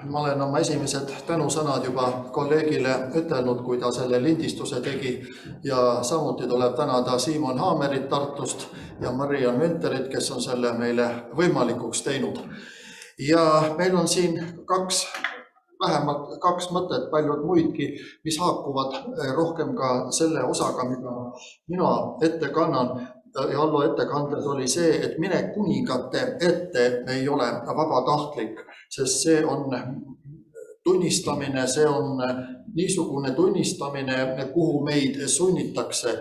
Ma olen oma esimesed tänusõnad juba kolleegile ütelnud, kui ta selle lindistuse tegi, ja samuti tuleb tänada Siimon Haamerit Tartust ja Marian Venterit, kes on selle meile võimalikuks teinud. Ja meil on siin vähemalt kaks mõtet, paljud muidki, mis haakuvad rohkem ka selle osaga, mida mina ette kannan. Ja Allo ettekandes oli see, et mine kuningate ette ei ole vabatahtlik, sest see on tunnistamine, see on niisugune tunnistamine, kuhu meid sunnitakse.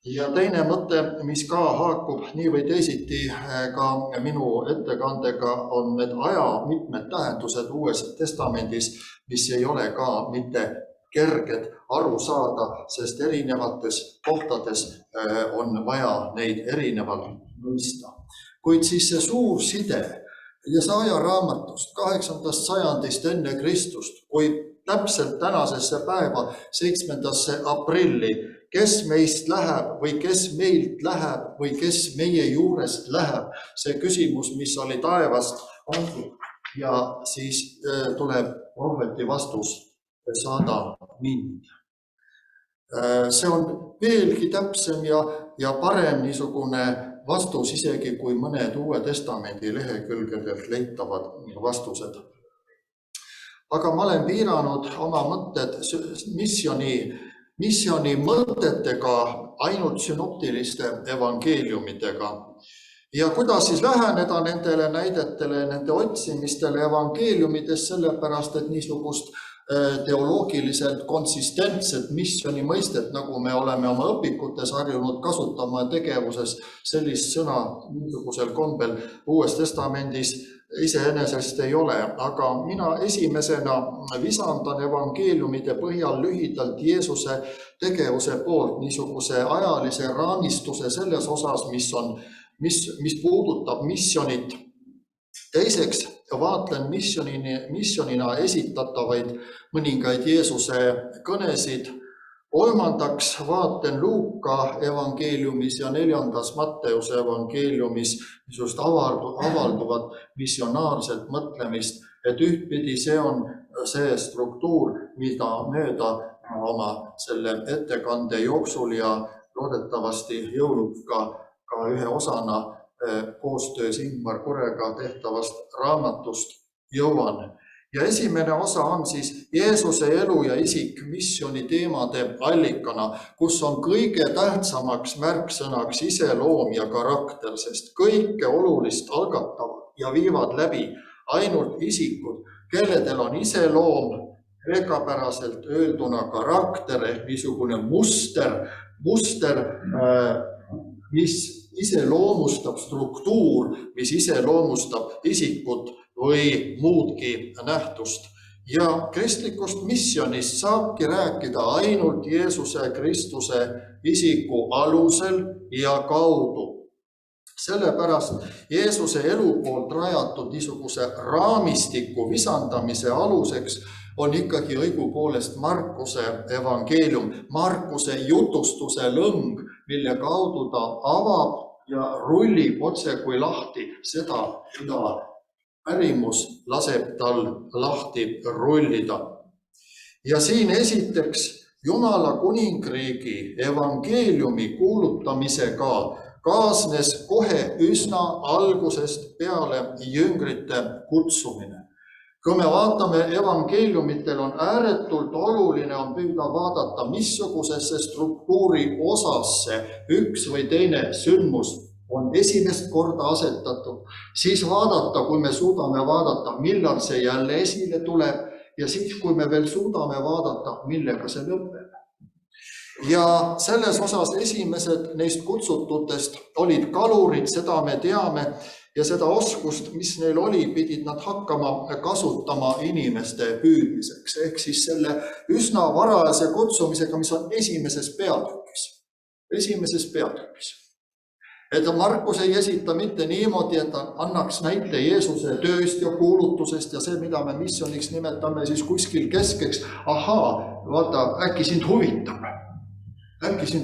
Ja teine mõte, mis ka haakub nii või teisiti ka minu ettekandega, on need aja mitmed tähendused Uues Testamendis, mis ei ole ka mitte kerged aru saada, sest erinevates kohtades on vaja neid erinevalt mõista. Kuid siis see suur side Jesaja raamatust 8. sajandist enne Kristust, kui täpselt tänasesse päeva 7. aprilli, kes meist läheb või kes meilt läheb või kes meie juurest läheb, see küsimus, mis oli taevast antud, ja siis tuleb prohveti vastus: saada mind. See on veelgi täpsem ja parem niisugune vastus isegi kui mõned Uue Testamendi lehekülgedelt leitavad vastused. Aga ma olen piiranud oma mõtted missiooni mõtetega ainult synoptiliste evangeeliumidega. Ja kuidas siis läheneda nendele näidetele, nende otsimistele evangeeliumides, sellepärast et niisugust teoloogiliselt konsistentset missiooni mõistet, nagu me oleme oma õpikutes harjunud kasutama tegevuses, sellist sõna niisugusel kombel Uues Testamendis iseenesest ei ole. Aga mina esimesena visandan evangeeliumide põhjal lühidalt Jeesuse tegevuse poolt niisuguse ajalise raamistuse selles osas, mis puudutab missionit. Teiseks vaatlen missionina esitatavaid mõningaid Jeesuse kõnesid. Kolmandaks vaatlen Luuka evangeeliumis ja 4. Matteuse evangeeliumis just avalduvat missionaarset mõtlemist, et ühtpidi see on see struktuur, mida mööda oma selle ettekande jooksul ja loodetavasti jõulub ka ühe osana koostöös Ingmar Kurega tehtavast raamatust jõuan. Ja esimene osa on siis Jeesuse elu ja isik missiooni teemade allikana, kus on kõige tähtsamaks märksõnaks iseloom ja karakter, sest kõike olulist algatavad ja viivad läbi ainult isikud, kelledel on iseloom, kreekapäraselt öelduna karakter ehk niisugune muster, mis iseloomustab struktuur, mis iseloomustab isikut või muudki nähtust. Ja kristlikust missionist saabki rääkida ainult Jeesuse Kristuse isiku alusel ja kaudu. Sellepärast Jeesuse elu poolt rajatud niisuguse raamistiku visandamise aluseks on ikkagi õigupoolest Markuse evangeelium, Markuse jutustuse lõng, mille kaudu ta avab ja rullib otse kui lahti seda, mida pärimus laseb tal lahti rullida. Ja siin esiteks Jumala kuningriigi evangeeliumi kuulutamisega kaasnes kohe üsna algusest peale jüngrite kutsumine. Kui me vaatame evangeeliumitel, on ääretult oluline on püüda vaadata, missugusesse struktuuri osasse üks või teine sündmus on esimest korda asetatud, siis vaadata, kui me suudame vaadata, millal see jälle esile tuleb, ja siis, kui me veel suudame vaadata, millega see lõpeb. Ja selles osas esimesed neist kutsututest olid kalurid, seda me teame, ja seda oskust, mis neil oli, pidid nad hakkama kasutama inimeste püüdmiseks, ehk siis selle üsna varajase kutsumisega, mis on esimeses peatükis. Et Markus ei esita mitte niimoodi, et ta annaks näite Jeesuse tööst ja kuulutusest ja see, mida me missioniks nimetame siis kuskil keskeks. Vaata, äkki sind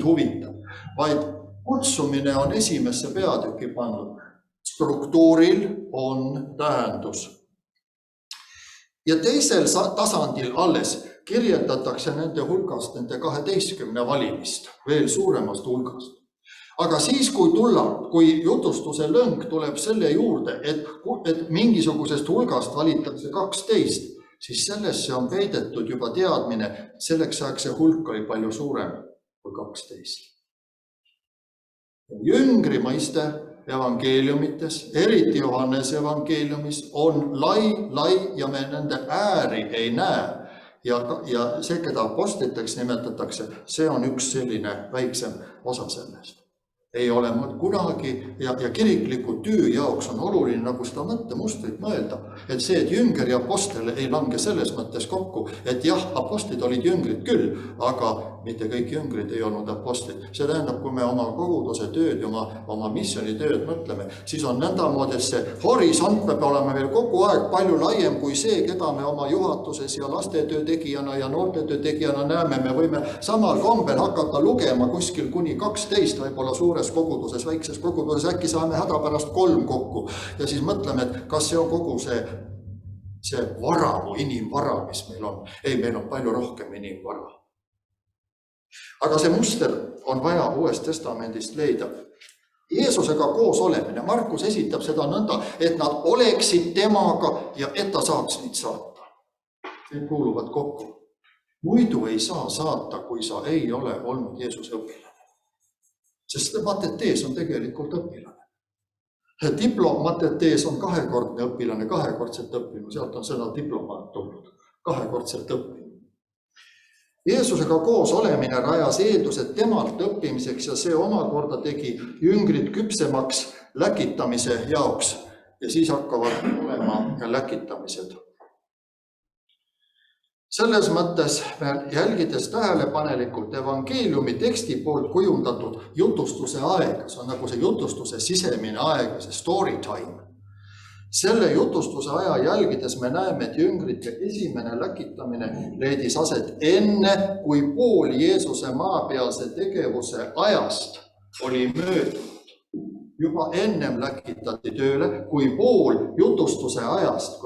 huvitab, vaid kutsumine on esimesse peatükki pandud. Struktuuril on tähendus. Ja teisel tasandil alles kirjeldatakse nende hulgast nende 12 valimist, veel suuremast hulgast. Aga siis, kui jutustuse lõng tuleb selle juurde, et mingisugusest hulgast valitakse 12, siis sellesse on peidetud juba teadmine, selleks ajaks see hulk oli palju suurem kui 12. Jüngri mõiste evangeeliumites, eriti Johannese evangeeliumis, on lai ja me nende ääri ei näe. Ja see, keda apostliteks nimetatakse, see on üks selline väiksem osa sellest. Ei ole kunagi ja kirikliku töö jaoks on oluline nagu seda mõttemustrit mõelda, et see, et jünger ja apostel ei lange selles mõttes kokku, et jah, apostlid olid jüngrid küll, aga mitte kõik jüngrid ei olnud apostlid. See tähendab, kui me oma koguduse tööd ja oma missionitööd mõtleme, siis on nõndamoodi, et see horisont peab olema veel kogu aeg palju laiem kui see, keda me oma juhatuses ja lastetöö tegijana ja noortetöö tegijana näeme. Me võime samal kombel hakata lugema kuskil kuni 12, võib-olla suures koguduses, väikses koguduses, äkki saame hädapärast 3 kokku. Ja siis mõtleme, et kas see on kogu see varamu, inimvara, mis meil on. Ei, meil on palju rohkem inimvara. Aga see muster on vaja Uuest Testamendist leida. Jeesusega koos olemine. Markus esitab seda nõnda, et nad oleksid temaga ja et ta saaks neid saata. Need kuuluvad kokku. Muidu ei saa saata, kui sa ei ole olnud Jeesuse õpilane. Sest matetees on tegelikult õpilane. Diplomatetees on kahekordne õpilane, kahekordselt õppinu. Sealt on sõna diplomaat tulnud. Kahekordselt õppinu. Jeesusega koos olemine rajas eeldused temalt õppimiseks ja see omakorda tegi jüngrid küpsemaks läkitamise jaoks. Ja siis hakkavad olema läkitamised. Selles mõttes jälgides tähelepanelikult evangeeliumi teksti poolt kujundatud jutustuse aega, see on nagu see jutustuse sisemine aeg, see story time. Selle jutustuse aja jälgides me näeme, et jüngrite esimene läkitamine leidis aset enne, kui pool Jeesuse maapealse tegevuse ajast oli möödunud. Juba ennem läkitati tööle, kui pool jutustuse ajast.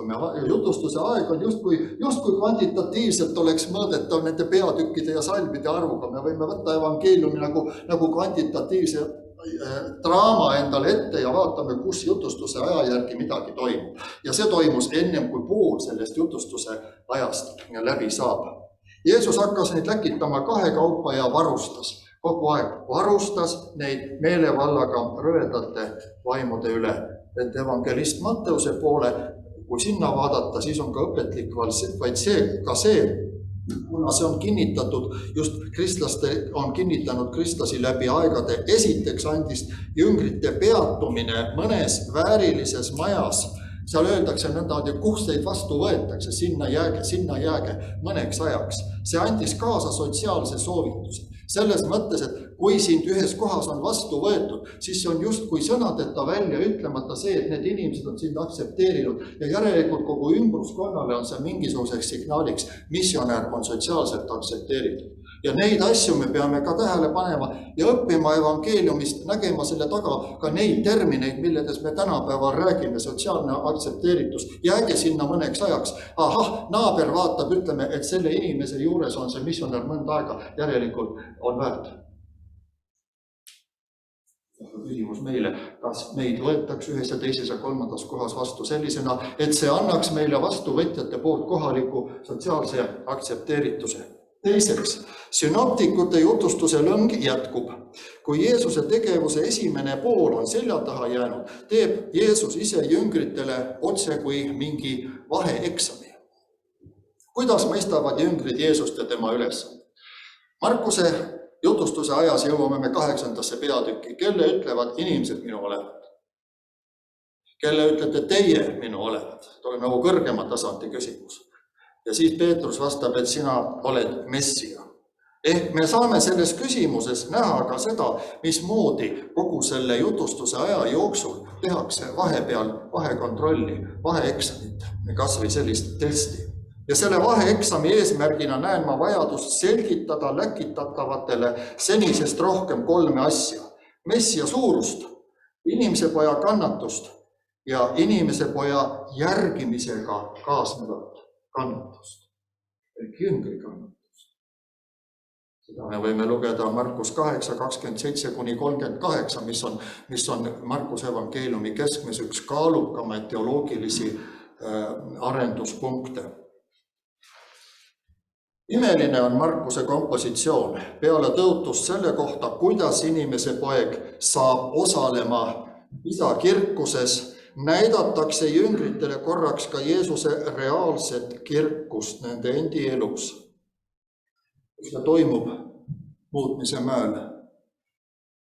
Jutustuse aeg on justkui kvantitatiivselt oleks mõõdetav nende peatükkide ja salmide arvuga. Me võime võtta evangeeliumi nagu kvantitatiivse draama endale ette ja vaatame, kus jutustuse aja järgi midagi toimub. Ja see toimus ennem, kui pool sellest jutustuse ajast läbi saab. Jeesus hakkas neid läkitama 2 kaupa ja varustas. Kogu aeg varustas neid meelevallaga rõvedate vaimude üle. Et evangelist Matteuse poole, kui sinna vaadata, siis on ka õpetlik vaid see, kuna see on kinnitatud, just kristlaste on kinnitanud kristlasi läbi aegade. Esiteks andis jüngrite peatumine mõnes väärilises majas. Seal öeldakse nõnda, et kus teid vastu võetakse, sinna jääge mõneks ajaks. See andis kaasa sotsiaalse soovituse. Selles mõttes, et kui sind ühes kohas on vastu võetud, siis see on just kui sõnadeta välja ütlemata see, et need inimesed on sind aktsepteerinud ja järelikult kogu ümbruskonnale on see mingisuguseks signaaliks. Missionär on sotsiaalselt aktsepteeritud. Ja neid asju me peame ka tähele panema ja õppima evangeeliumist, nägema selle taga ka neid termineid, milledes me tänapäeval räägime, sotsiaalne aktsepteeritus. Jääge sinna mõneks ajaks. Ahah, naaber vaatab, ütleme, et selle inimese juures on see missionär mõnda aega, järelikult on väärt. Küsimus meile, kas meid võetakse ühes ja teises ja 3. kohas vastu sellisena, et see annaks meile vastuvõtjate poolt kohaliku sotsiaalse aktsepteerituse. Teiseks, synoptikute jutustuse lõng jätkub. Kui Jeesuse tegevuse esimene pool on selja taha jäänud, teeb Jeesus ise jüngritele otse kui mingi vaheeksami. Kuidas mõistavad jüngrid Jeesust ja tema üles? Markuse jutustuse ajas jõuame me 8. peatükki. Kelle ütlevad inimesed minu olevat? Kelle ütlete teie minu olevat? See on nagu kõrgema tasandi küsimus. Ja siis Peetrus vastab, et sina oled Messia. Ehk me saame selles küsimuses näha ka seda, mismoodi kogu selle jutustuse aja jooksul tehakse vahepeal vahekontrolli, vaheeksamit, kas või sellist testi. Ja selle vaheeksami eesmärgina näen ma vajadust selgitada läkitatavatele senisest rohkem 3 asja. Messia suurust, inimese poja kannatust ja inimese poja järgimisega kaasnevat kannatust. Ehk jüngri kannatust. Seda me võime lugeda Markus 8, 27-38, mis on Markuse evangeeliumi keskmes üks kaalukamaid teoloogilisi arenduspunkte. Imeline on Markuse kompositsioon peale tõotust selle kohta, kuidas inimese poeg saab osalema isa kirkuses, näidatakse jüngritele korraks ka Jeesuse reaalset kirkust nende endi elus. See toimub muutmise mäel.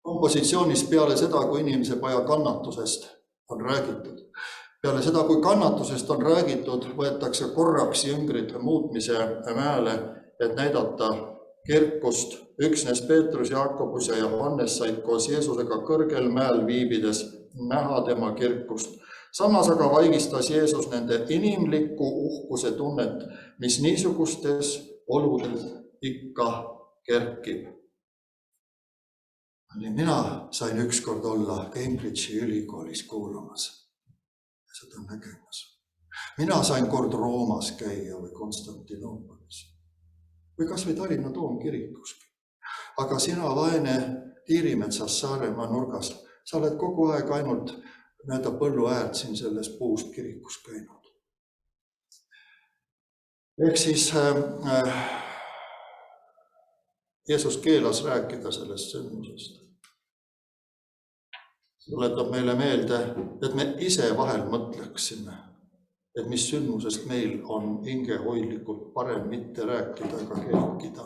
Kompositsioonis peale seda, kui inimese poja kannatusest on räägitud. Peale seda, kui kannatusest on räägitud, võetakse korraks jüngrid muutmise mäele, et näidata kirkust. Üksnes Peetrus, Jaakobus ja Johannes said koos Jeesusega kõrgel mäel viibides näha tema kirkust. Samas aga vaigistas Jeesus nende inimlikku uhkuse tunnet, mis niisugustes oludes ikka kerkib. Mina sain ükskord olla Cambridge'i ülikoolis kuulamas. Seda nägemas. Mina sain kord Roomas käia või Konstantinoopolis. Või kas või Tallinna Toomkirikuski. Aga sina, vaene Tiirimetsas Saaremaa nurgas, sa oled kogu aeg ainult mööda põllu äärt siin selles puust kirikus käinud. Ehk siis Jeesus keelas rääkida sellest sündmusest. Tuletab meile meelde, et me ise vahel mõtleksime, et mis sündmusest meil on hingehoidlikult parem mitte rääkida ega kelkida.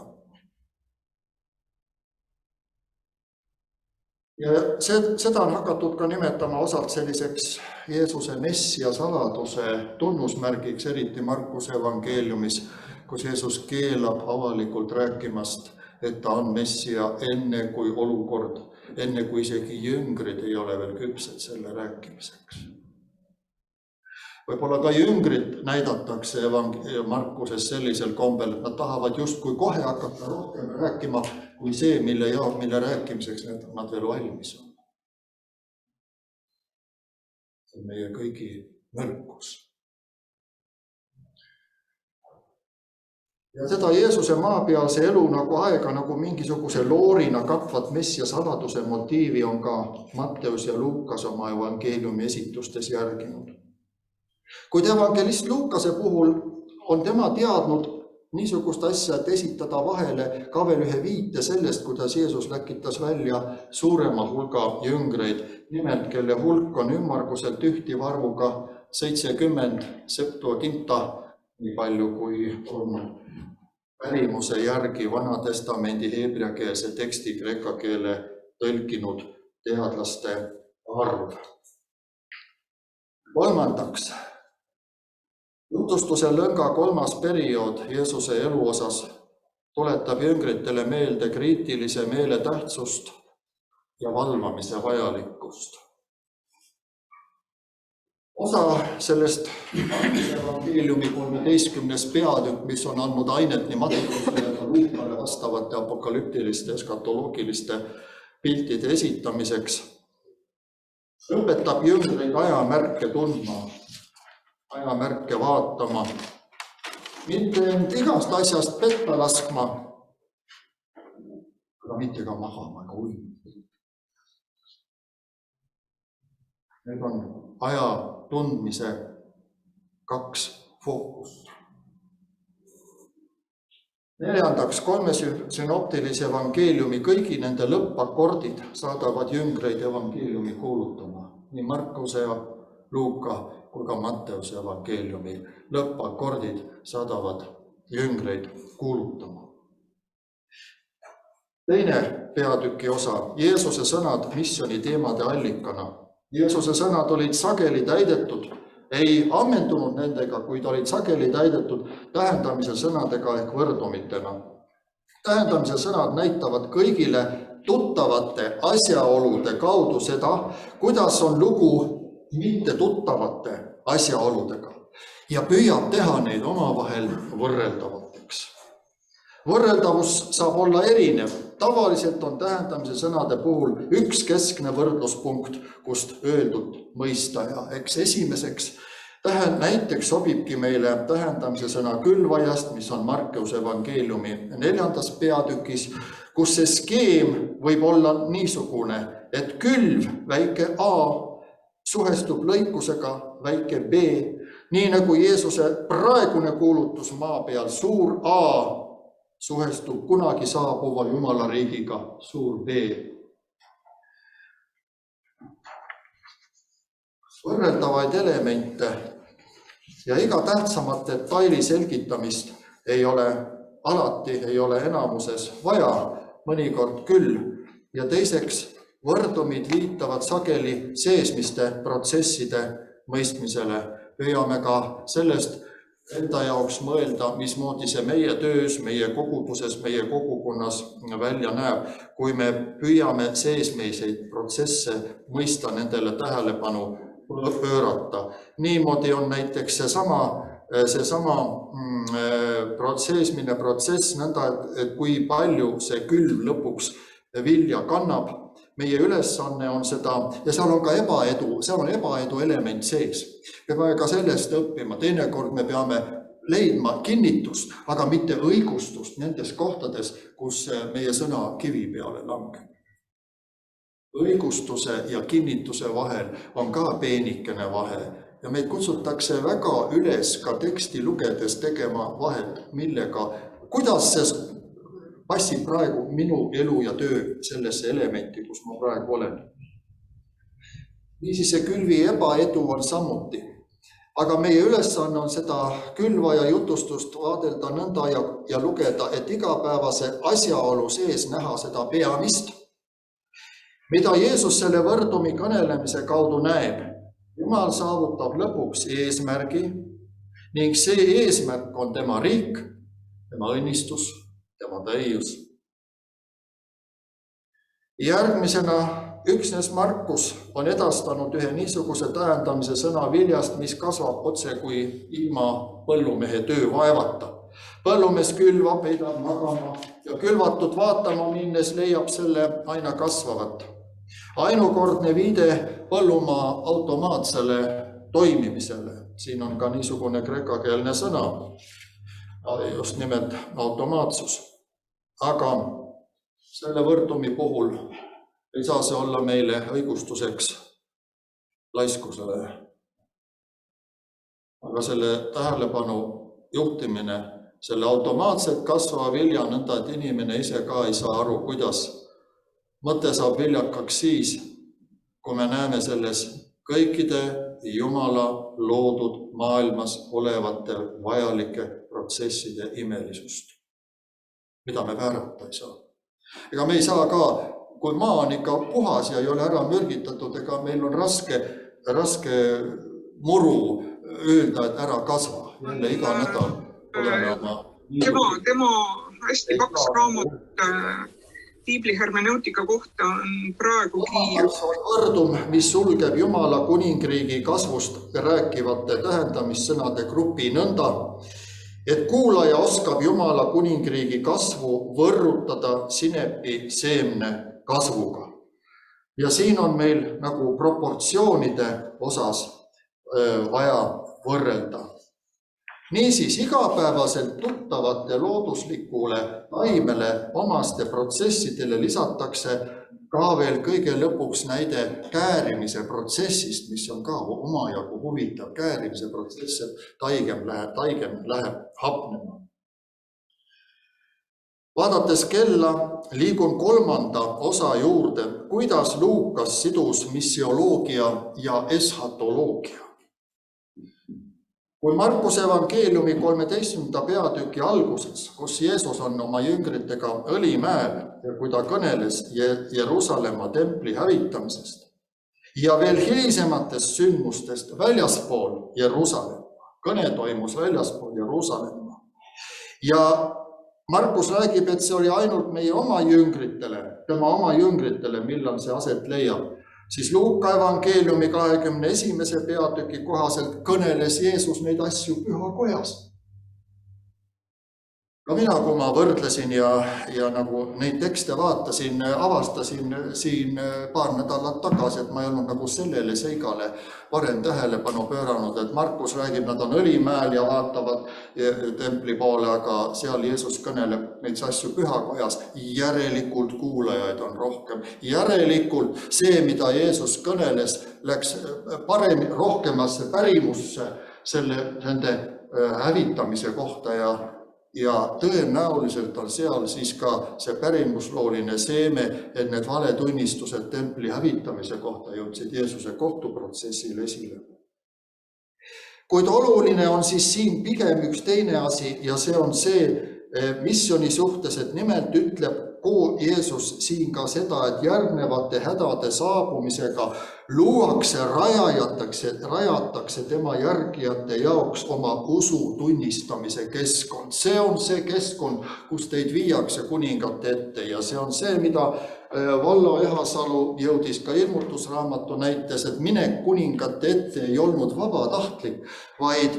Ja seda on hakatud ka nimetama osalt selliseks Jeesuse messia saladuse tunnusmärgiks, eriti Markuse evangeeliumis, kus Jeesus keelab avalikult rääkimast, et ta on messia enne kui olukord, enne kui isegi jüngrid ei ole veel küpsed selle rääkimiseks. Võib-olla ka jüngrid näidatakse Markuses sellisel kombel, et nad tahavad justkui kohe hakata rohkem rääkima kui see, mille rääkimiseks nad veel valmis on. See on meie kõigi nõrkus. Ja seda Jeesuse maapealse elu nagu aega nagu mingisuguse loorina katvat messia saladuse motiivi on ka Matteus ja Luukas oma evangeeliumi esitustes järginud. Kuid evangelist Luukase puhul on tema teadnud niisugust asja, et esitada vahele ka veel ühe viite sellest, kuidas Jeesus läkitas välja suurema hulga jüngreid, nimelt kelle hulk on ümmarguselt ühtiva arvuga 70 Septuaginta, nii palju kui on pärimuse järgi Vana Testamendi heebriakeelse teksti kreeka keele tõlkinud teadlaste arv. Kolmandaks, jutustuse lõnga 3. periood Jeesuse elu osas tuletab jüngritele meelde kriitilise meele tähtsust ja valvamise vajalikkust. Osa sellest evangeeliumi 13. peatükk, mis on andnud ainet nii Matteusele ja Luukale vastavate apokalüptiliste eskatoloogiliste piltide esitamiseks, õpetab jüngreid ajamärke tundma, ajamärke vaatama, mitte end igast asjast petta laskma, aga mitte ka magama ega uinuma. Need on aja tundmise 2 fookust. Neljandaks, 3 synoptilise evangeeliumi kõigi nende lõppakordid saadavad jüngreid evangeeliumi kuulutama. Nii Markuse ja Luuka kui ka Matteuse evangeeliumi lõppakordid saadavad jüngreid kuulutama. Teine peatüki osa, Jeesuse sõnad missiooni teemade allikana. Jeesuse sõnad olid sageli täidetud, ei ammendunud nendega, kuid olid sageli täidetud tähendamise sõnadega ehk võrdumitena. Tähendamise sõnad näitavad kõigile tuttavate asjaolude kaudu seda, kuidas on lugu mitte tuttavate asjaoludega ja püüab teha neid omavahel võrreldavateks. Võrreldavus saab olla erinev. Tavaliselt on tähendamise sõnade puhul üks keskne võrdluspunkt, kust öeldud mõista ja eks esimeseks Näiteks sobibki meile tähendamise sõna külvajast, mis on Markuse evangeeliumi 4. peatükis, kus see skeem võib olla niisugune, et külv, väike A, suhestub lõikusega, väike B, nii nagu Jeesuse praegune kuulutus maa peal, suur A, suhestub kunagi saabuva Jumala riigiga, suur B. Võrreldavaid elemente ja iga tähtsamat detaili selgitamist ei ole enamuses vaja, mõnikord küll. Ja teiseks, võrdumid viitavad sageli seesmiste protsesside mõistmisele. Püüame ka sellest enda jaoks mõelda, mismoodi see meie töös, meie koguduses, meie kogukonnas välja näeb, kui me püüame seesmeiseid protsesse mõista, nendele tähelepanu pöörata. Niimoodi on näiteks seesama protsess nõnda, et kui palju see külv lõpuks vilja kannab. Meie ülesanne on seda, ja seal on ka ebaedu element sees. Me peame ka sellest õppima. Teinekord me peame leidma kinnitust, aga mitte õigustust nendes kohtades, kus meie sõna kivi peale langeb. Õigustuse ja kinnituse vahel on ka peenikene vahe ja meid kutsutakse väga üles ka teksti lugedes tegema vahet, kuidas see passib praegu minu elu ja töö sellesse elementi, kus ma praegu olen. Niisiis see külvi ebaedu on samuti, aga meie ülesanne on seda külvaja jutustust vaadelda nõnda ja lugeda, et igapäevase asjaolu sees näha seda peamist, mida Jeesus selle võrdumi kõnelemise kaudu näeb. Jumal saavutab lõpuks eesmärgi ning see eesmärk on tema riik, tema õnnistus, tema täius. Järgmisena üksnes Markus on edastanud ühe niisuguse tähendamise sõna viljast, mis kasvab otse kui ilma põllumehe töö vaevata. Põllumees külvab, heidab magama ja külvatud vaatama minnes leiab selle aina kasvavat. Ainukordne viide põllumaa automaatsele toimimisele. Siin on ka niisugune kreekakeelne sõna, just nimelt automaatsus. Aga selle võrdumi puhul ei saa see olla meile õigustuseks laiskusele. Aga selle tähelepanu juhtimine, selle automaatselt kasvava vilja nõnda, et inimene ise ka ei saa aru, kuidas mõte saab viljakaks siis, kui me näeme selles kõikide Jumala loodud maailmas olevate vajalike protsesside imelisust, mida me väärata ei saa. Ega me ei saa ka, kui maa on ikka puhas ja ei ole ära mürgitatud, ega meil on raske muru öelda, et ära kasva. Jälle iga nädal oleme oma... Tema hästi paks raamat Piibli hermeneutika kohta on praegugi... on võrdum, mis sulgeb Jumala kuningriigi kasvust rääkivate tähendamissõnade grupi nõnda, et kuulaja oskab Jumala kuningriigi kasvu võrrutada sinepi seemne kasvuga. Ja siin on meil nagu proportsioonide osas vaja võrrelda. Niisiis, igapäevaselt tuttavate looduslikule taimele omaste protsessidele lisatakse ka veel kõige lõpuks näide käärimise protsessist, mis on ka omajagu huvitav käärimise protsess, et taigem läheb hapnema. Vaadates kella, liigun 3. osa juurde, kuidas Luukas sidus missioloogia ja eschatoloogia. Kui Markuse evangeeliumi 13. peatüki alguses, kus Jeesus on oma jüngritega Õlimäel ja kui ta kõneles Jeruusalemma templi hävitamisest ja veel hilisematest sündmustest väljaspool Jeruusalemma, kõne toimus väljaspool Jeruusalemma. Ja Markus räägib, et see oli ainult meie oma jüngritele, millal see aset leiab. Siis Luuka evangeeliumi 21. peatüki kohaselt kõneles Jeesus neid asju pühakojas. Ka mina, kui ma võrdlesin ja nagu neid tekste vaatasin, avastasin siin paar nädalat tagasi, et ma ei olnud nagu sellele seigale varem tähelepanu pööranud, et Markus räägib, nad on Õlimäel ja vaatavad templi poole, aga seal Jeesus kõneleb neid asju pühakojas. Järelikult kuulajaid on rohkem. Järelikult see, mida Jeesus kõneles, läks rohkemasse pärimusse nende hävitamise kohta ja tõenäoliselt on seal siis ka see pärimuslooline seeme, et need valetunnistused templi hävitamise kohta jõudsid Jeesuse kohtuprotsessil esile. Kuid oluline on siis siin pigem üks teine asi ja see on see missiooni suhtes, et nimelt ütleb Jeesus siin ka seda, et järgnevate hädade saabumisega luuakse, rajatakse tema järgijate jaoks oma usu tunnistamise keskkond. See on see keskkond, kus teid viiakse kuningate ette ja see on see, mida Vallo Ehasalu jõudis ka ilmutusraamatu näites, et minek kuningate ette ei olnud vabatahtlik, vaid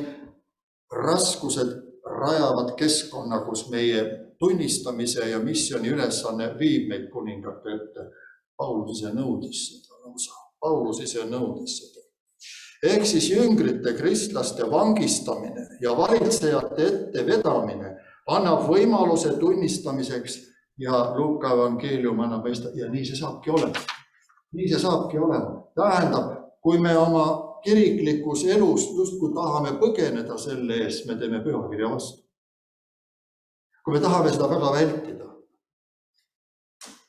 raskused rajavad keskkonna, kus meie tunnistamise ja missiooni ülesanne viib meid kuningate ette. Paulus ise nõudis seda. Ehk siis jüngrite kristlaste vangistamine ja valitsejate ette vedamine annab võimaluse tunnistamiseks ja Luuka evangeelium annab mõista ja nii see saabki olema. Tähendab, kui me oma kiriklikus elus justkui tahame põgeneda selle eest, me teeme pühakirja vastu. Kui me tahame seda väga vältida.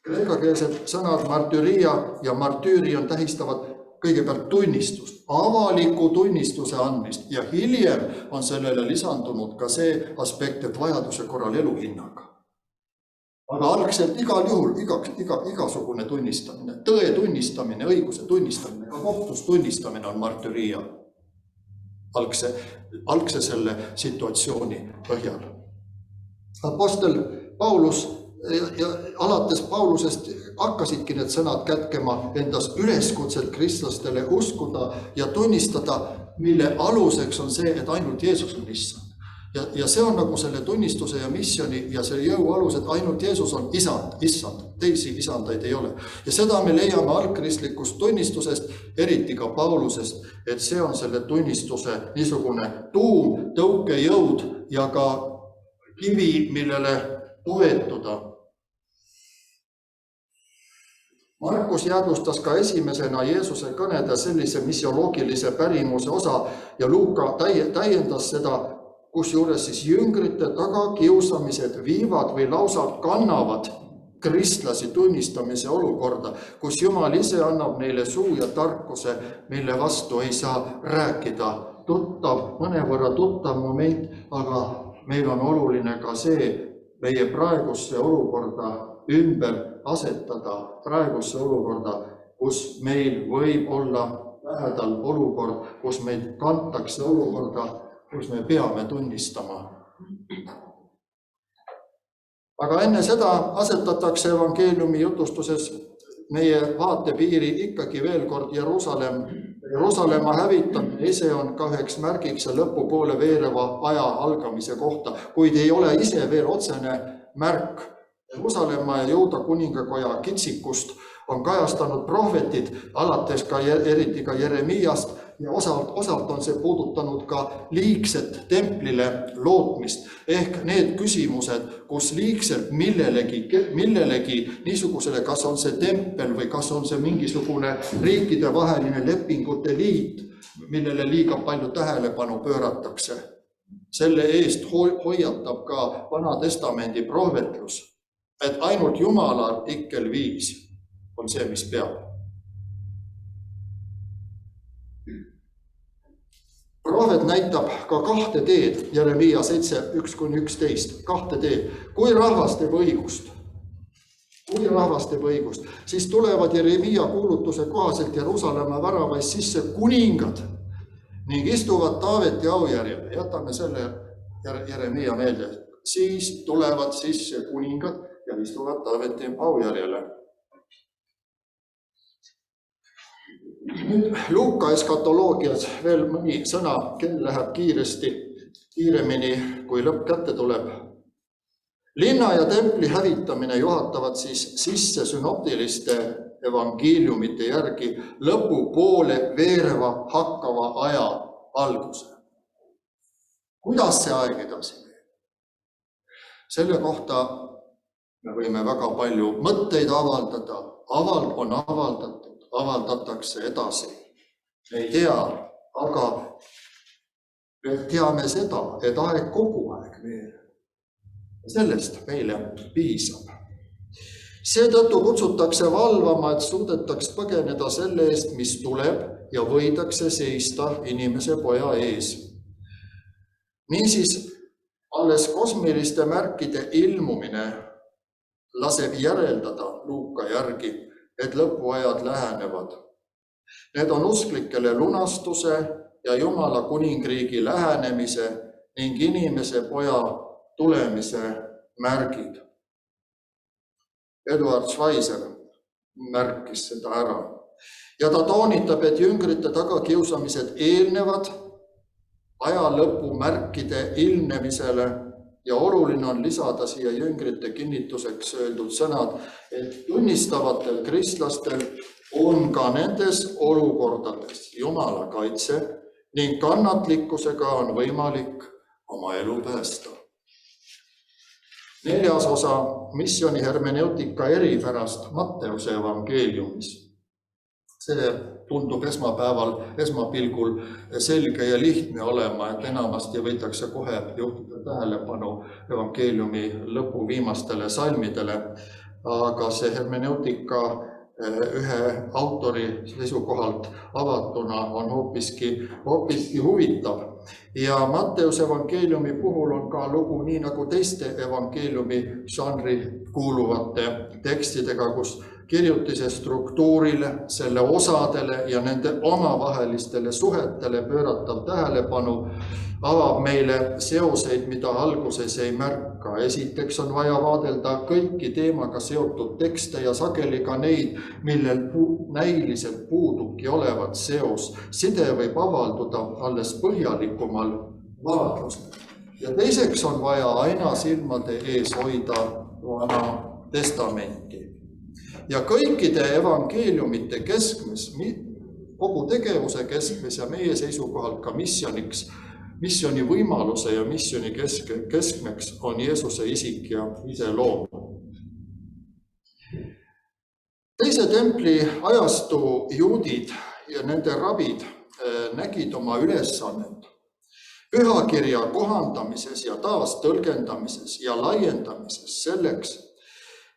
Kreekakeelsed sõnad martyria ja martüürion tähistavad kõigepealt tunnistust, avaliku tunnistuse andmist ja hiljem on sellele lisandunud ka see aspekt, et vajaduse korral eluhinnaga. Aga algselt igal juhul, igasugune tunnistamine, tõe tunnistamine, õiguse tunnistamine, ka kohtus tunnistamine on martyria algse selle situatsiooni põhjal. Apostel Paulus ja alates Paulusest hakkasidki need sõnad kätkema endas üleskutset kristlastele uskuda ja tunnistada, mille aluseks on see, et ainult Jeesus on issand. Ja see on nagu selle tunnistuse ja missioni ja selle jõu alus, et ainult Jeesus on issand, teisi isandaid ei ole. Ja seda me leiame algkristlikust tunnistusest, eriti ka Paulusest, et see on selle tunnistuse niisugune tuum, tõukejõud ja ka kivi, millele toetuda. Markus jäädvustas ka esimesena Jeesuse kõnede sellise missioloogilise pärimuse osa ja Luuka täiendas seda, kusjuures siis jüngrite tagakiusamised viivad või lausa kannavad kristlasi tunnistamise olukorda, kus Jumal ise annab neile suu ja tarkuse, mille vastu ei saa rääkida. Mõnevõrra tuttav moment, aga meil on oluline ka see, meie praegusse olukorda ümber asetada, praegusse olukorda, kus meil võib olla lähedal olukord, kus meid kantakse olukorda, kus me peame tunnistama. Aga enne seda asetatakse evangeeliumi jutustuses meie vaatepiiri ikkagi veel kord Jeruusalemm. Jeruusalemma hävitamine ise on ka üheks märgiks ja lõpupoole veereva aja algamise kohta, kuid ei ole ise veel otsene märk. Jeruusalemma ja Juuda kuningakoja kitsikust on kajastanud prohvetid, alates ka eriti ka Jeremiast, ja osalt on see puudutanud ka liigset templile lootmist. Ehk need küsimused, kus liigselt millelegi niisugusele, kas on see tempel või kas on see mingisugune riikide vaheline lepingute liit, millele liiga palju tähelepanu pööratakse. Selle eest hoiatab ka Vana Testamendi prohvetlus, et ainult Jumala artikkel 5 on see, mis peab. Prohvet näitab ka kahte teed, Jeremia 7:1-11, kahte teed. Kui rahvas teeb õigust, siis tulevad Jeremia kuulutuse kohaselt Jeruusalemma väravais sisse kuningad ning istuvad Taaveti aujärjele. Jätame selle Jeremia meelde. Siis tulevad sisse kuningad ja istuvad Taaveti aujärjele. Nüüd Luuka eskatoloogias veel mõni sõna, kell läheb kiiremini, kui lõpp kätte tuleb. Linna ja templi hävitamine juhatavad siis sisse synoptiliste evangeeliumite järgi lõpupoole veereva hakkava aja alguse. Kuidas see aeg edasi? Selle kohta me võime väga palju mõtteid avaldada, on avaldatud, avaldatakse edasi. Me ei tea, aga me teame seda, et aeg kogu aeg veel. Sellest meile piisab. Seetõttu kutsutakse valvama, et suudetaks põgeneda selle eest, mis tuleb ja võidakse seista inimese poja ees. Niisiis, alles kosmiliste märkide ilmumine laseb järeldada Luuka järgi, et lõpuajad lähenevad. Need on usklikele lunastuse ja Jumala kuningriigi lähenemise ning inimese poja tulemise märgid. Eduard Schweizer märkis seda ära. Ja ta toonitab, et jüngrite tagakiusamised eelnevad aja lõpu märkide ilmnemisele ja oluline on lisada siia jüngrite kinnituseks öeldud sõnad, et tunnistavatel kristlastel on ka nendes olukordades Jumala kaitse ning kannatlikkusega on võimalik oma elu päästa. 4. osa missiooni hermeneutika eripärast Matteuse evangeeliumis. See tundub esmapilgul selge ja lihtne olema, et enamasti võidakse kohe juhtida tähelepanu evangeeliumi lõpu viimastele salmidele, aga see hermeneutika ühe autori seisukohalt avatuna on hoopiski huvitav. Ja Matteuse evangeeliumi puhul on ka lugu nii nagu teiste evangeeliumi žanri kuuluvate tekstidega, kus kirjutise struktuurile, selle osadele ja nende omavahelistele suhetele pööratav tähelepanu avab meile seoseid, mida alguses ei märka. Esiteks on vaja vaadelda kõiki teemaga seotud tekste ja sageli ka neid, millel näiliselt puudubki olevat seos. Side võib avalduda alles põhjalikumal vaatlusel. Ja teiseks on vaja aina silmade ees hoida Vana Testamenti. Ja kõikide evangeeliumite keskmes, kogu tegevuse keskmes ja meie seisukohalt ka missiooni võimaluse ja missiooni keskmeks on Jeesuse isik ja iseloom. Teise templi ajastu juudid ja nende rabid nägid oma ülesannet pühakirja kohandamises ja taas tõlgendamises ja laiendamises selleks,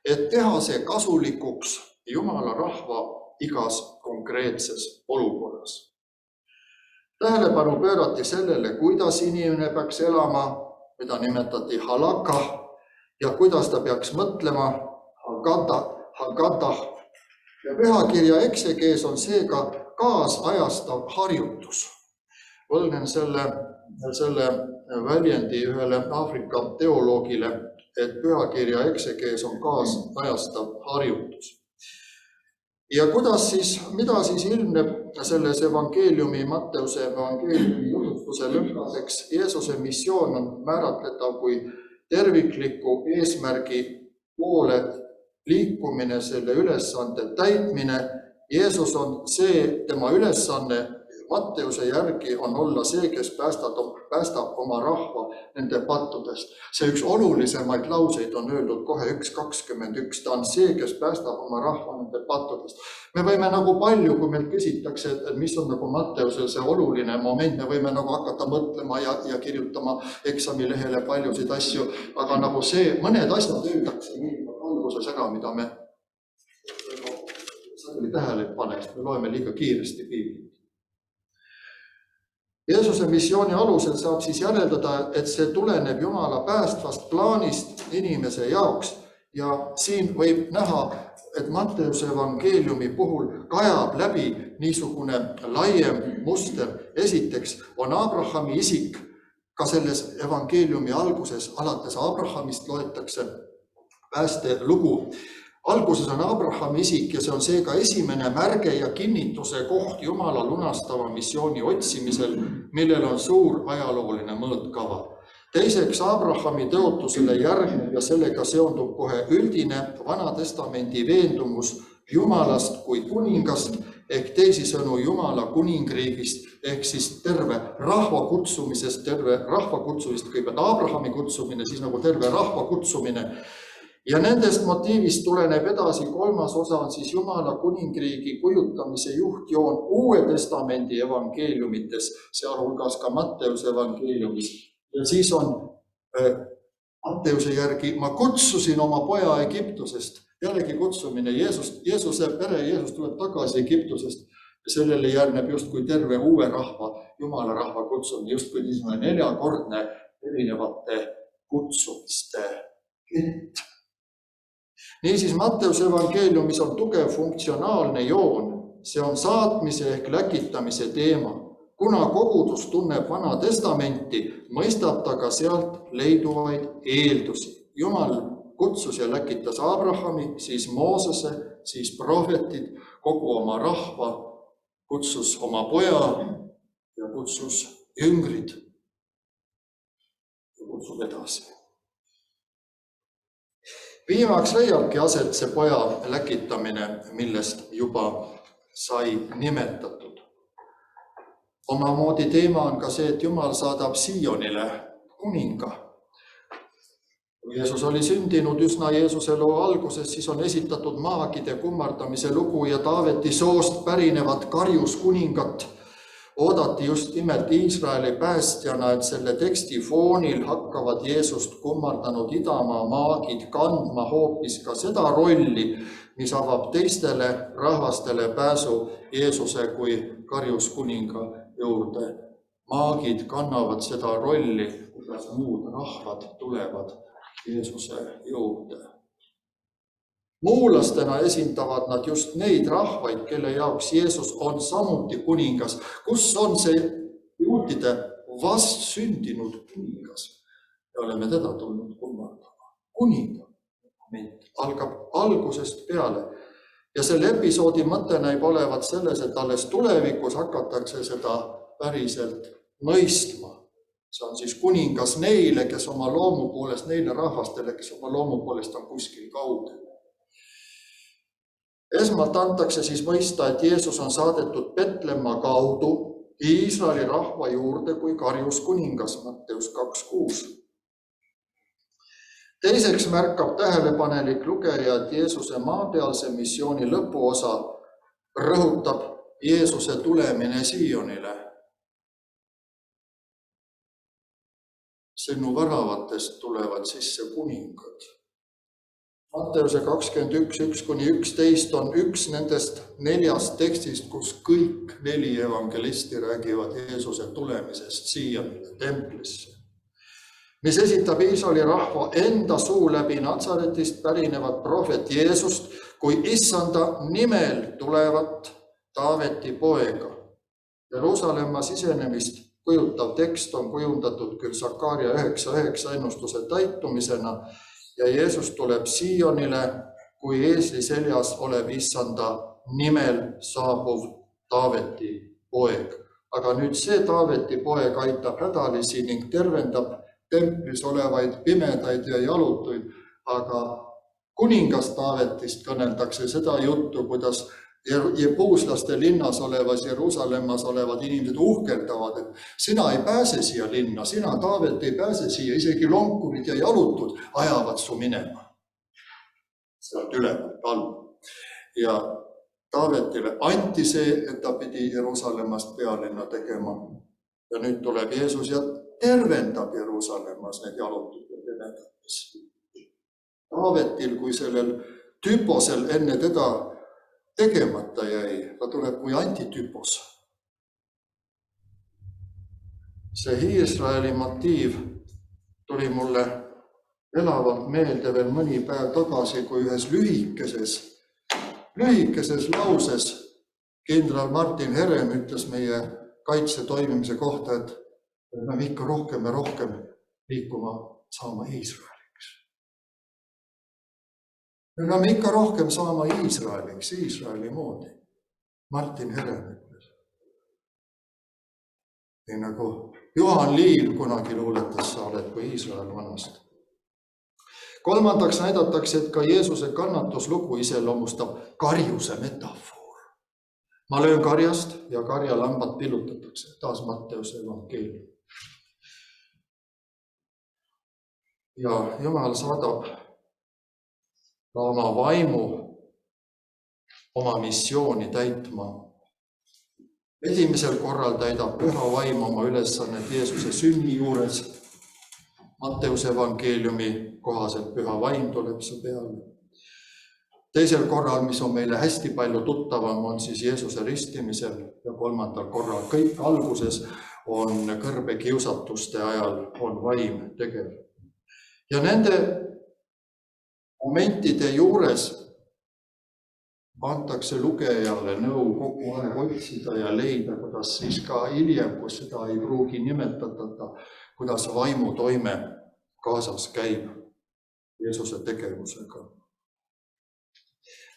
et teha see kasulikuks Jumala rahva igas konkreetses olukorras. Tähelepanu pöörati sellele, kuidas inimene peaks elama, mida nimetati halakah, ja kuidas ta peaks mõtlema, hagadah. Ja pühakirja eksegees on seega kaasajastav harjutus. Võlnen selle väljendi ühele Aafrika teoloogile, et pühakirja eksegees on kaasajastav harjutus. Ja mida siis ilmneb selles evangeeliumi, Matteuse evangeeliumi jutustuse lõppaseks? Jeesuse missioon on määratletav kui tervikliku eesmärgi poole liikumine, selle ülesande täitmine. Jeesus on see, tema ülesanne Matteuse järgi on olla see, kes päästab oma rahva nende pattudest. See üks olulisemaid lauseid on öeldud kohe 1.21. Ta on see, kes päästab oma rahva nende pattudest. Me võime nagu palju, kui meilt küsitakse, et mis on nagu Matteusel see oluline moment, me võime nagu hakata mõtlema ja kirjutama eksamilehele paljusid asju, aga nagu see, mõned asjad öeldakse nii alguses ära, mida me tähele paneks, me loeme liiga kiiresti piiblit. Jeesuse missiooni alusel saab siis järeldada, et see tuleneb Jumala päästvast plaanist inimese jaoks ja siin võib näha, et Matteuse evangeeliumi puhul kajab läbi niisugune laiem muster. Esiteks on Abrahami isik ka selles evangeeliumi alguses, alates Abrahamist loetakse pääste lugu. Alguses on Abrahami isik ja see on seega esimene märge ja kinnituse koht Jumala lunastava missiooni otsimisel, millel on suur ajalooline mõõtkava. Teiseks, Abrahami tõotusele järgneb ja sellega seondub kohe üldine Vana Testamendi veendumus Jumalast kui kuningast ehk teisisõnu Jumala kuningriigist ehk siis terve rahva kutsumisest, kõigepealt Abrahami kutsumine, siis nagu terve rahva kutsumine. Ja nendest motiivist tuleneb edasi kolmas osa on siis Jumala kuningriigi kujutamise juhtjoon Uue Testamendi evangeeliumites, sealhulgas ka Matteuse evangeeliumis. Ja siis on Matteuse järgi, ma kutsusin oma poja Egiptusest, jällegi kutsumine, Jeesuse pere, Jeesus tuleb tagasi Egiptusest ja sellele järgneb justkui terve uue rahva, Jumala rahva kutsumine, justkui niisugune 4-kordne erinevate kutsumiste kett. Niisiis Matteuse evangeeliumis on tugev funktsionaalne joon, see on saatmise ehk läkitamise teema. Kuna kogudus tunneb Vana Testamenti, mõistab ta ka sealt leiduvaid eeldusi. Jumal kutsus ja läkitas Abrahami, siis Moosese, siis prohvetid, kogu oma rahva, kutsus oma poja ja kutsus jüngrid ja kutsub edasi. Viimaks leiabki aset see poja läkitamine, millest juba sai nimetatud. Omamoodi teema on ka see, et Jumal saadab Siionile kuninga. Kui Jeesus oli sündinud üsna Jeesuse loo alguses, siis on esitatud maagide kummardamise lugu ja Taaveti soost pärinevat karjuskuningat. Oodati just nimelt Iisraeli päästjana, et selle teksti foonil hakkavad Jeesust kummardanud idamaa maagid kandma hoopis ka seda rolli, mis avab teistele rahvastele pääsu Jeesuse kui karjuskuninga juurde. Maagid kannavad seda rolli, kuidas muud rahvad tulevad Jeesuse juurde. Muulastena esindavad nad just neid rahvaid, kelle jaoks Jeesus on samuti kuningas. Kus on see juutide vastsündinud kuningas? Ja oleme teda tulnud kummardama. Kuninga algab algusest peale. Ja selle episoodi mõte näib olevat selles, et alles tulevikus hakatakse seda päriselt mõistma. See on siis kuningas neile, kes oma loomu poolest, neile rahvastele, kes oma loomu poolest on kuskil kaugel. Esmalt antakse siis mõista, et Jeesus on saadetud Petlemma kaudu Iisraeli rahva juurde kui karjuskuningas, Matteus 2.6. Teiseks märkab tähelepanelik lugeja, et Jeesuse maapealse missiooni lõpuosa rõhutab Jeesuse tulemine Siionile. Sinu väravatest tulevad sisse kuningad. Matteuse 21.1-11 on üks nendest 4 tekstist, kus kõik 4 evangelisti räägivad Jeesuse tulemisest Siionile, templisse, mis esitab Iisraeli rahva enda suu läbi Natsaretist pärinevat prohvet Jeesust kui issanda nimel tulevat Taaveti poega. Jeruusalemma sisenemist kujutav tekst on kujundatud küll Sakaaria 9.9 ennustuse täitumisena, ja Jeesus tuleb Siionile kui eesli seljas olev issanda nimel saabuv Taaveti poeg. Aga nüüd see Taaveti poeg aitab hädalisi ning tervendab templis olevaid pimedaid ja jalutuid, aga kuningas Taavetist kõneldakse seda juttu, kuidas jebuuslaste linnas olevas Jeruusalemmas olevad inimesed uhkerdavad, et sina ei pääse siia linna, sina Taavet ei pääse siia, isegi lonkurid ja jalutud ajavad su minema. Sealt ülevalt all. Ja Taavetile anti see, et ta pidi Jeruusalemmast pealinna tegema. Ja nüüd tuleb Jeesus ja tervendab Jeruusalemmas need jalutud ja pimedad. Taavetil kui sellel tüposel enne teda tegemata jäi, ta tuleb kui antitüpos. See Iisraeli motiiv tuli mulle elavalt meelde veel mõni päev tagasi, kui ühes lühikeses lauses kindral Martin Herem ütles meie kaitse toimimise kohta, et me ikka rohkem ja rohkem liikuma saama Iisraeliks. Me peame ikka rohkem saama Iisraeliks, Iisraeli moodi. Martin Herem ütles. Nii nagu Juhan Liiv kunagi luuletas, sa oled kui Iisrael vanast. Kolmandaks näidatakse, et ka Jeesuse kannatuslugu iseloomustab karjuse metafoor. Ma löön karjast ja karjalambad pillutatakse, taas Matteuse evangeelium. Ja Jumal saadab oma vaimu oma missiooni täitma. Esimesel korral täidab püha vaim oma ülesannet Jeesuse sünni juures. Matteuse evangeeliumi kohaselt püha vaim tuleb su peale. Teisel korral, mis on meile hästi palju tuttavam, on siis Jeesuse ristimisel ja kolmandal korral kõik alguses on kõrbekiusatuste ajal on vaim tegev. Ja nende momentide juures antakse lugejale nõu kogu aeg otsida ja leida, kuidas siis ka hiljem, kus seda ei pruugi nimetada, kuidas vaimu toime kaasas käib Jeesuse tegevusega.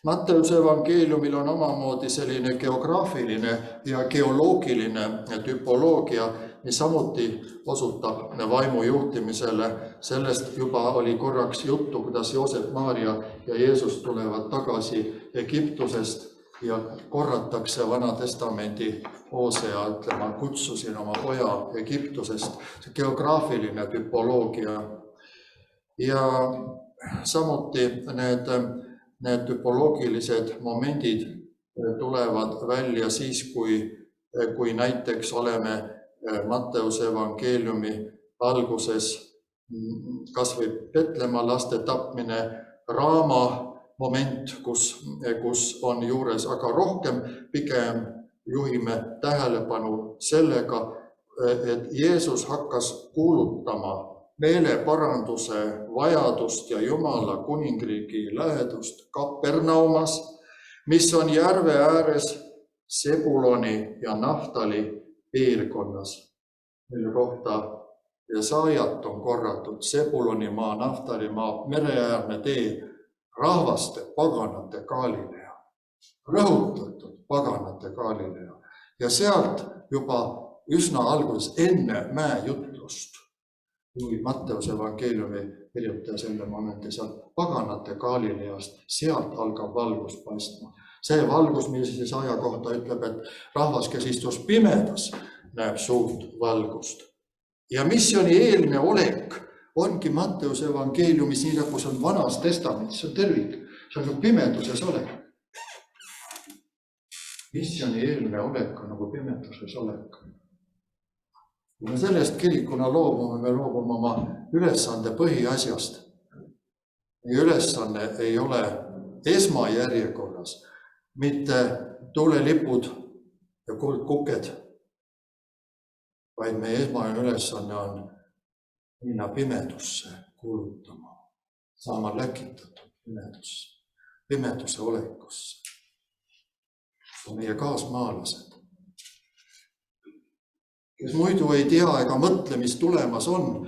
Matteuse evangeeliumil on omamoodi selline geograafiline ja geoloogiline tüpoloogia, mis samuti osutab vaimu juhtimisele. Sellest juba oli korraks juttu, kuidas Joosep, Maaria ja Jeesus tulevad tagasi Egiptusest ja korratakse Vana Testamendi Hoosea, ütlema, kutsusin oma poja Egiptusest. See geograafiline tüpoloogia. Ja samuti need tüpoloogilised momendid tulevad välja siis, kui näiteks oleme Matteuse evangeeliumi alguses kas või Petlemma laste tapmine, Raama moment, kus on juures, aga rohkem pigem juhime tähelepanu sellega, et Jeesus hakkas kuulutama meeleparanduse vajadust ja Jumala kuningriigi lähedust Kapernaumas, mis on järve ääres Sebuloni ja Naftali piirkonnas, mille kohta Jesaajat on korratud. Sebuloni maa, Naftali maa, mereäärne tee, rahvaste, paganate Galilea, rõhutatud paganate Galilea. Ja sealt juba üsna alguses enne mäejutlust, kui Matteuse evangeeliumi kirjutaja selle momendi sealt paganate Galileast, sealt algab valgus paistma. See valgus, mis siis aja kohta ütleb, et rahvas, kes istus pimedas, näeb suurt valgust. Ja missiooni eelne olek ongi Matteuse evangeeliumis, nii nagu see on Vanas Testamendis, see on tervik, see on pimeduses olek. Missiooni eelne olek on nagu pimeduses olek. Kui me sellest kirikuna loobume, me loobume oma ülesande põhiasjast. Meie ülesanne ei ole esmajärjekorras, mitte tuulelipud ja kuldkuked, vaid meie esmane ülesanne on minna pimedusse kuulutama, saama läkitatud pimedusse, pimeduse olekusse. See on meie kaasmaalased, kes muidu ei tea ega mõtle, mis tulemas on.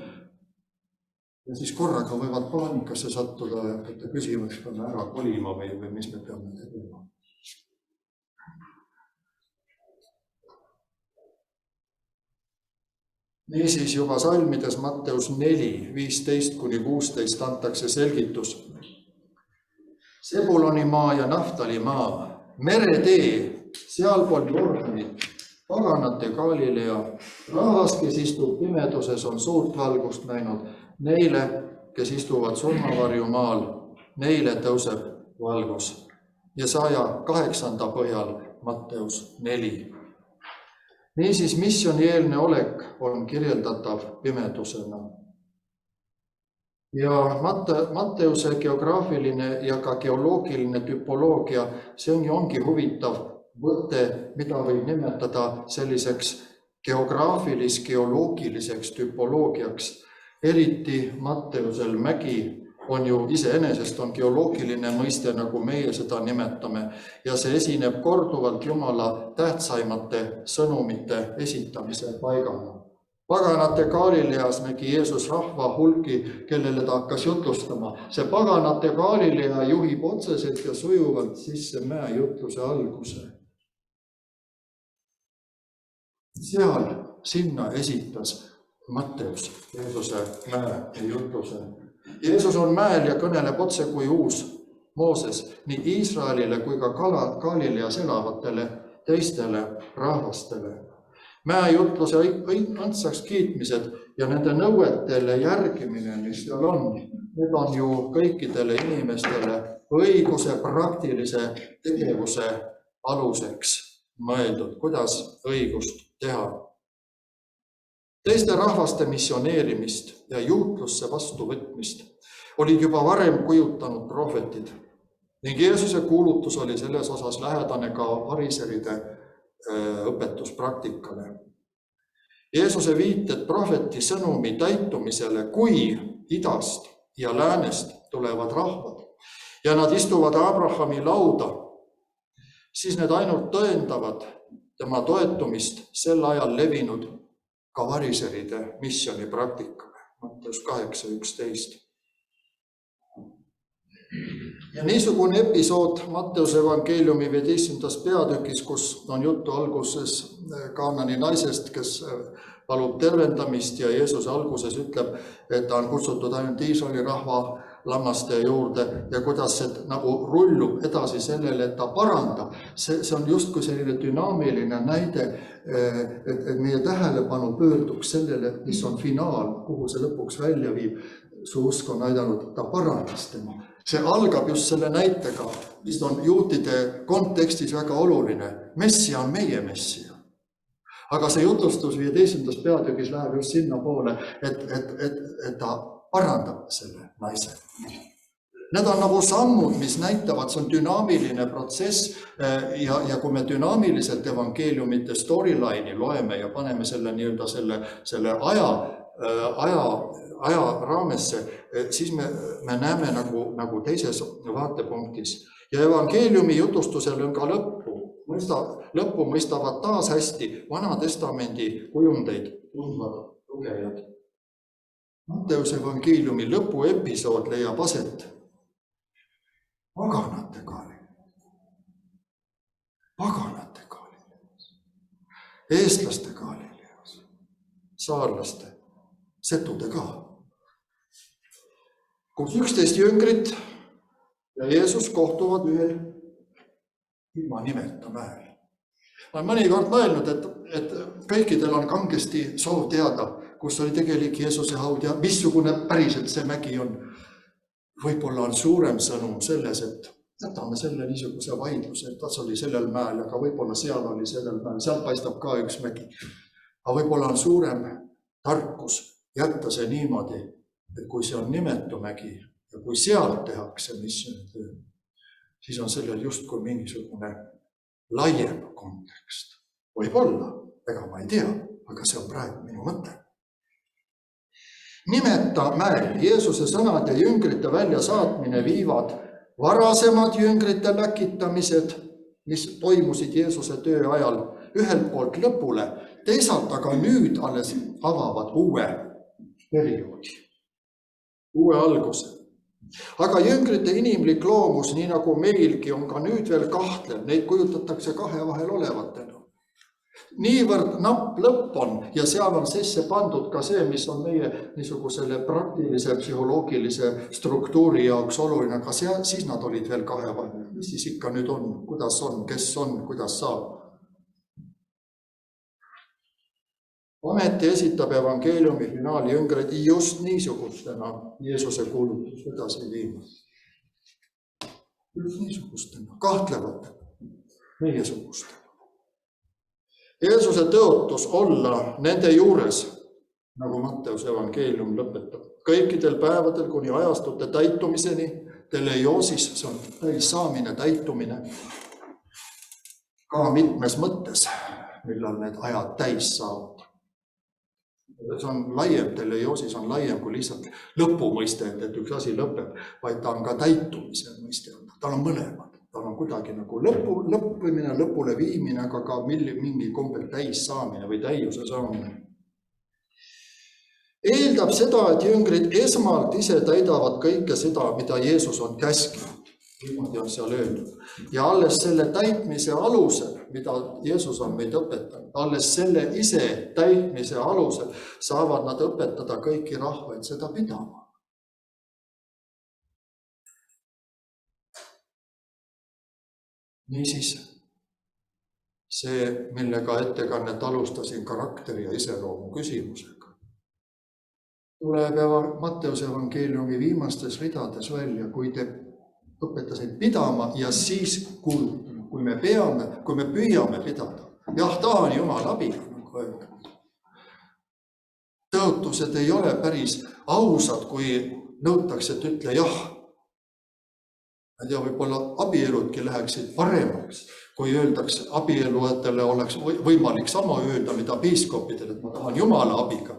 Ja siis korraga võivad paanikasse sattuda ja hakata küsima, kas peame ära kolima või mis me peame tegema. Niisiis juba salmides Matteus 4, 15-16 antakse selgitus. Sebuloni maa ja Naftali maa, meretee, sealpool Jordanit, paganate Galilea, rahvas, kes istub pimeduses, on suurt valgust näinud. Neile, kes istuvad surmavarjumaal, neile tõuseb valgus. Jesaja 8. põhjal Matteus 4. Niisiis missioonieelne olek on kirjeldatav pimedusena. Ja Matteuse geograafiline ja ka geoloogiline tüpoloogia, see ongi huvitav võte, mida võib nimetada selliseks geograafilis-geoloogiliseks tüpoloogiaks. Eriti Matteusel mägi on ju iseenesest on geoloogiline mõiste, nagu meie seda nimetame, ja see esineb korduvalt Jumala tähtsaimate sõnumite esitamise paigana. Paganate Galileas nägi Jeesus rahva hulki, kellele ta hakkas jutlustama. See paganate Galilea juhib otseselt ja sujuvalt sisse mäejutluse alguse. Seal sinna esitas Matteus Jeesuse mäe jutuse. Jeesus on mäel ja kõneleb otse kui uus Mooses nii Iisraelile kui ka Galileas elavatele teistele rahvastele. Mäe jutluse õndsaks kiitmised ja nende nõuetele järgimine, mis seal on, need on ju kõikidele inimestele õiguse praktilise tegevuse aluseks mõeldud, kuidas õigust teha. Teiste rahvaste missioneerimist ja juutlusse vastuvõtmist olid juba varem kujutanud prohvetid ning Jeesuse kuulutus oli selles osas lähedane ka fariseride õpetuspraktikale. Jeesuse viited prohveti sõnumi täitumisele, kui idast ja läänest tulevad rahvad ja nad istuvad Abrahami lauda, siis need ainult tõendavad tema toetumist sel ajal levinud ka fariseride missionipraktikale. Matteus 8:11. Ja niisugune episood Matteuse evangeeliumi 15. peatükis, kus on juttu alguses Kaanani naisest, kes palub tervendamist ja Jeesus alguses ütleb, et ta on kutsutud ainult Iisraeli rahva lammaste juurde ja kuidas see nagu rullub edasi sellele, et ta parandab. See on justkui selline dünaamiline näide, et meie tähelepanu pöörduks sellele, mis on finaal, kuhu see lõpuks välja viib. Su usk on aidanud, ta parandas tema. See algab just selle näitega, mis on juutide kontekstis väga oluline. Messia on meie Messia. Aga see jutustus 15. peatükis läheb just sinna poole, et ta parandab selle naise. Need on nagu sammud, mis näitavad, see on dünaamiline protsess ja kui me dünaamiliselt evangeeliumite storyline'i loeme ja paneme selle nii-öelda selle aja raamesse, siis me näeme nagu teises vaatepunktis. Ja evangeeliumi jutustusel on ka lõppu mõistavad taas hästi Vana Testamendi kujundeid tundvad lugejad. Matteuse evangeeliumi lõpuepisood leiab aset paganate Galileas, eestlaste Galileas, saarlaste, setude ka. Kus 11 jüngrit ja Jeesus kohtuvad ühel ilma nimeta mäel. Ma olen mõnikord mõelnud, et kõikidel on kangesti soov teada, kus oli tegelik Jeesuse haud ja missugune päriselt see mägi on. Võib-olla on suurem sõnum selles, et jätame selle niisuguse vaidluse, et tas oli sellel mäel, aga võib-olla seal oli sellel mäel, seal paistab ka üks mägi. Aga võib-olla on suurem tarkus jätta see niimoodi, et kui see on nimetu mägi ja kui sealt tehakse missioonitöö, siis on sellel justkui mingisugune laiem kontekst. Võib-olla, ega ma ei tea, aga see on praegu minu mõte. Nimeta mäel Jeesuse sõnad ja jüngrite väljasaatmine viivad varasemad jüngrite läkitamised, mis toimusid Jeesuse töö ajal ühelt poolt lõpule, teisalt aga nüüd alles avavad uue perioodi, uue alguse. Aga jüngrite inimlik loomus, nii nagu meilgi, on ka nüüd veel kahtlev, neid kujutatakse kahe vahel olevatena. Niivõrd napp lõpp on ja seal on sisse pandud ka see, mis on meie niisugusele praktilise psühholoogilise struktuuri jaoks oluline, aga siis nad olid veel kahe vahel. Mis siis ikka nüüd on, kuidas on, kes on, kuidas saab? Ometi esitab evangeeliumi finaali jüngreid just niisugustena Jeesuse kuulutus edasi viima. Just niisugustena, kahtlevatena, meiesugustena. Jeesuse tõotus olla nende juures, nagu Matteuse evangeelium lõpetab, kõikidel päevadel kuni ajastute täitumiseni, telejoosis, see on täissaamine, täitumine, ka mitmes mõttes, millal need ajad täis saavad. See on laiem, telejoosis on laiem kui lihtsalt lõpumõiste, et üks asi lõpeb, vaid ta on ka täitumise mõiste, tal on mõlemad. Tal on kuidagi nagu lõppimine, lõpule viimine, aga ka mingi kombel täis saamine või täiuse saamine. Eeldab seda, et jüngrid esmalt ise täidavad kõike seda, mida Jeesus on käskinud. Niimoodi on seal öeldud. Ja alles selle täitmise alusel mida Jeesus on meid õpetanud. Alles selle ise täitmise alusel saavad nad õpetada kõiki rahvaid seda pidama. Niisiis, see, millega ettekannet alustasin karakteri ja iseloomu küsimusega, tuleb Matteuse evangeeliumi viimastes ridades välja, kui te õpetasid pidama ja siis kuulutama, kui me püüame pidada. Jah, tahan Jumala abiga, nagu öeldud. Tõotused ei ole päris ausad, kui nõutakse, et ütle jah. Ja võib-olla abieludki läheksid paremaks, kui öeldakse, abielujatele oleks võimalik sama öelda, mida piiskopidele, et ma tahan Jumala abiga,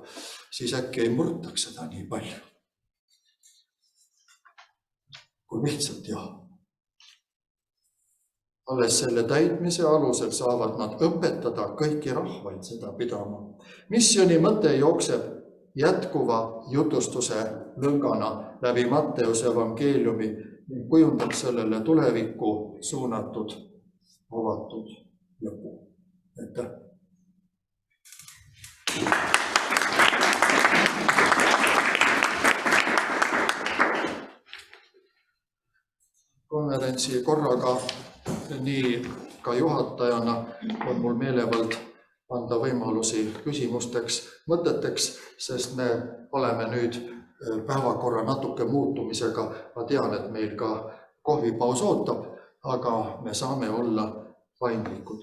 siis äkki ei murtaks seda nii palju. Kui lihtsalt jah. Alles selle täitmise alusel saavad nad õpetada kõiki rahvaid seda pidama. Missiooni mõte jookseb jätkuva jutustuse lõngana läbi Matteuse evangeeliumi ning kujundab sellele tulevikku suunatud avatud lõpu. Aitäh! Konverentsi korraga nii ka juhatajana on mul meelevald anda võimalusi küsimusteks, mõteteks, sest me oleme nüüd päevakorra natuke muutumisega. Ma tean, et meil ka kohvipaus ootab, aga me saame olla paindlikud.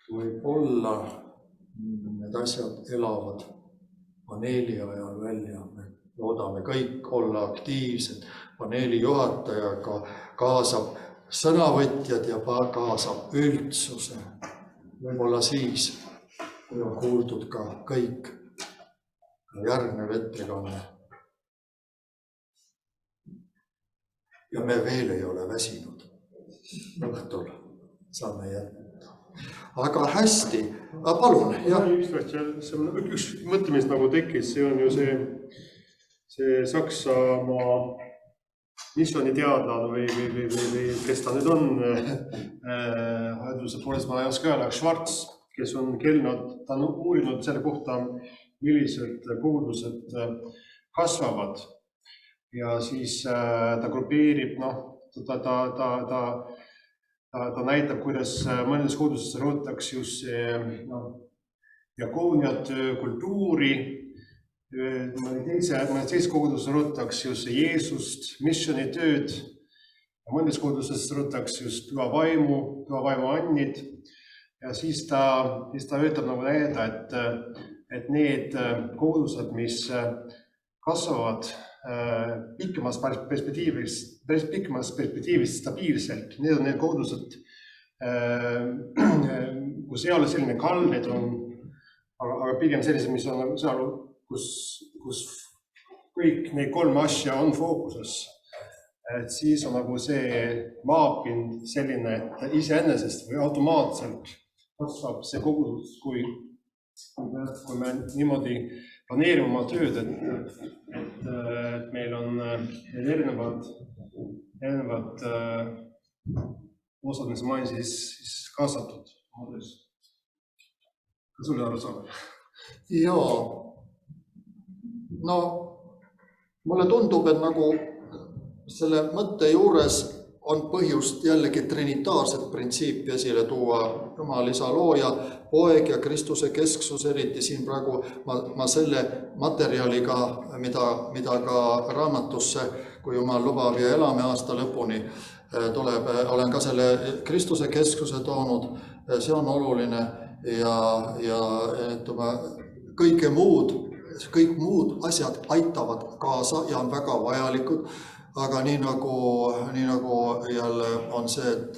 Võib-olla need asjad elavad paneeli ajal välja. Me loodame kõik olla aktiivsed. Paneeli juhatajaga kaasab sõnavõtjad ja kaasab üldsuse. Võib-olla siis, kui on kuuldud ka kõik järgnev ettekanne. Ja me veel ei ole väsinud. Õhtul saame jätta. Aga hästi, palun. Üks mõte, mis nagu tekkis, see on ju see Saksamaa missiooniteadlane või kes ta nüüd on, haiduse poolest ma ei oska öelda, Schwarz, kes on kelnud, ta on uurinud selle kohta, millised kogudused kasvavad ja siis ta grupeerib, ta näitab, kuidas mõnes koguduses rõhutakse just diakooniat, kultuuri, mõnes teises koguduses rõhutakse just Jeesust, missioonitööd, mõnes koguduses rõhutakse just püha vaimu annid ja siis ta ütleb nagu näida, et need kogudused, mis kasvavad pikemas perspektiivis stabiilselt. Need on need kogudused, kus ei ole selline kall, need on aga pigem sellised, mis on seal, kus kõik need kolm asja on fookuses. Et siis on nagu see maapind selline, et iseenesest või automaatselt kasvab see kogudus, kui me niimoodi planeerime oma tööd, et meil on erinevad osad, mis ma olen siis kaasatud. Kas sul aru saab? Jaa. No, mulle tundub, et nagu selle mõtte juures on põhjust jällegi trinitaarset printsiipi esile tuua. Jumal, isa looja, poeg ja Kristuse kesksus, eriti siin praegu ma selle materjaliga, mida ka raamatusse, kui Jumal lubab ja elame aasta lõpuni, tuleb, olen ka selle Kristuse keskuse toonud, see on oluline ja kõik muud asjad aitavad kaasa ja on väga vajalikud. Aga nii nagu jälle on see, et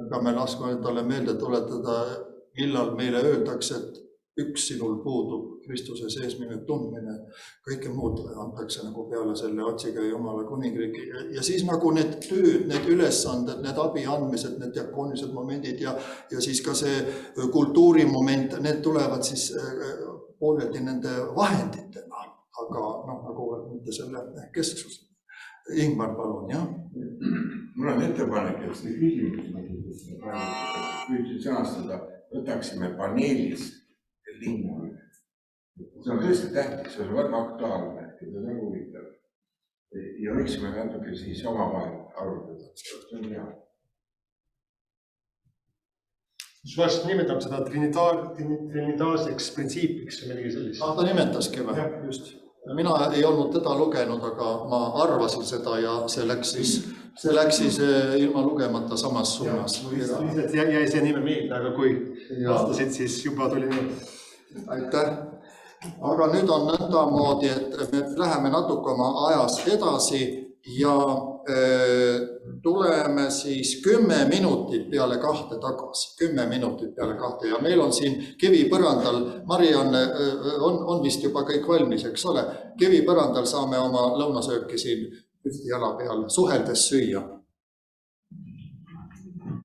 peame laskma endale meelde tuletada, millal meile öeldakse, et üks sinul puudub Kristuse seesmine tundmine, kõike muud antakse nagu peale selle otsige Jumala kuningriigi. Ja siis nagu need tööd, need ülesanded, need abi andmised, need diakoonilised momendid ja siis ka see kultuurimoment, need tulevad siis pooleldi nende vahenditena, aga nagu mitte selle kesksuse. Ingmar, palun, jah? Mul on ettepanek, et see küsimus, püüdsin sõnastada, võtaksime paneelis linna. See on tõesti tähtis, see on väga aktuaalne ja see on huvitav. Ja võiksime natuke siis omavahel arutada. See on hea. Švast nimetab seda trinitaarseks printsiipiks või midagi sellist. Ta nimetaski või? Just. Mina ei olnud teda lugenud, aga ma arvasin seda ja see läks siis ilma lugemata samas suunas. Lihtsalt jäi see nime meelde, aga kui vastasid, siis juba tuli nii. Aitäh. Aga nüüd on nõndamoodi, et me läheme natuke oma ajas edasi ja tuleme siis 10 minutit peale 2 tagasi. 10 minutit peale 2 ja meil on siin kivipõrandal, Mariann on vist juba kõik valmis, eks ole? Kivipõrandal saame oma lõunasööki siin ühte jala peal suheldes süüa.